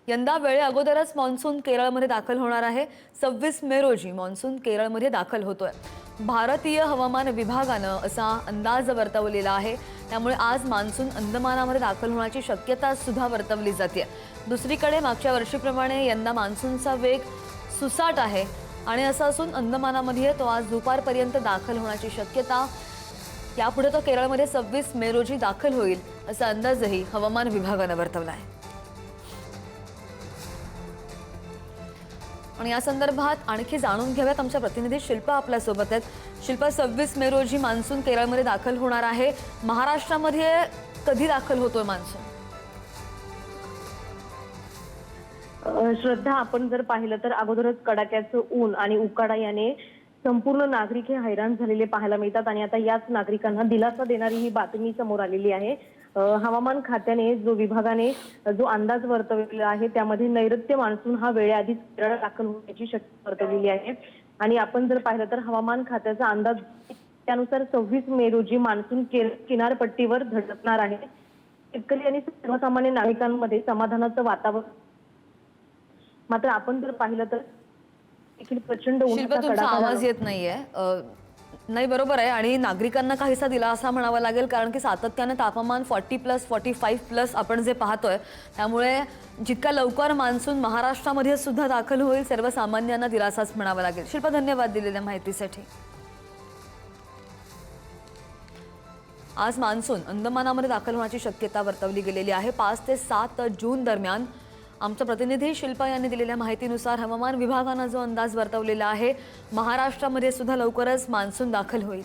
यंदा वेळे अगोदरच मान्सून केरळमध्ये दाखल होणार आहे। 26 मे रोजी मान्सून केरळमध्ये दाखल होतोय। भारतीय हवामान विभागानं असा अंदाज वर्तवलेला आहे। त्यामुळे आज मान्सून अंदमानामध्ये दाखल होण्याची शक्यता सुद्धा वर्तवली जाते। दुसरीकडे मागच्या वर्षीप्रमाणे यंदा मान्सूनचा वेग सुसाट आहे आणि असं असून अंदमानामध्ये तो आज दुपारपर्यंत दाखल होण्याची शक्यता, यापुढे तो केरळमध्ये 26 मे रोजी दाखल होईल असा अंदाजही हवामान विभागानं वर्तवला आहे। आणि या संदर्भात आणखी जाणून घेऊयात, आमच्या प्रतिनिधी शिल्पा आपल्या सोबत आहेत। शिल्पा, 26 मे रोजी मान्सून केरळमध्ये दाखल होणार आहे। महाराष्ट्रामध्ये कधी दाखल होतोय मान्सून? श्रद्धा, आपण जर पाहिलं तर अगोदरच कडाक्याचं ऊन आणि उकाडा याने संपूर्ण नागरिक हे हैराण झालेले पाहायला मिळतात आणि आता याच नागरिकांना दिलासा देणारी ही बातमी समोर आलेली आहे। हवामान खात्याने विभागाने जो अंदाज वर्तवलेला आहे त्यामध्ये नैऋत्य मान्सून हा वेळेआधीच केरळ दाखल होण्याची शक्यता वर्तवलेली आहे। आणि आपण जर पाहिलं तर हवामान खात्याचा अंदाज त्यानुसार 26 मे रोजी मान्सून किनारपट्टीवर धडकणार आहे। शेतकरी आणि सर्वसामान्य नागरिकांमध्ये समाधानाचं वातावरण, मात्र आपण जर पाहिलं तर देखील प्रचंड शिल्पा, तुमचा आवाज येत नाहीये। नाही, बरोबर आहे आणि नागरिकांना काहीसा दिलासा म्हणावा लागेल, कारण की सातत्याने तापमान 40+, 45+ आपण जे पाहतोय, त्यामुळे जितका लवकर मान्सून महाराष्ट्रामध्ये सुद्धा दाखल होईल सर्वसामान्यांना दिलासाच म्हणावा लागेल। शिल्पा, धन्यवाद दिलेल्या माहितीसाठी। आज मान्सून अंदमानामध्ये दाखल होण्याची शक्यता वर्तवली गेलेली आहे। 5 ते 7 जून दरम्यान आमच्या प्रतिनिधी शिल्पा यांनी दिलेल्या माहितीनुसार हवामान विभागानं जो अंदाज वर्तवलेला आहे, महाराष्ट्रामध्ये सुद्धा लवकरच मान्सून दाखल होईल।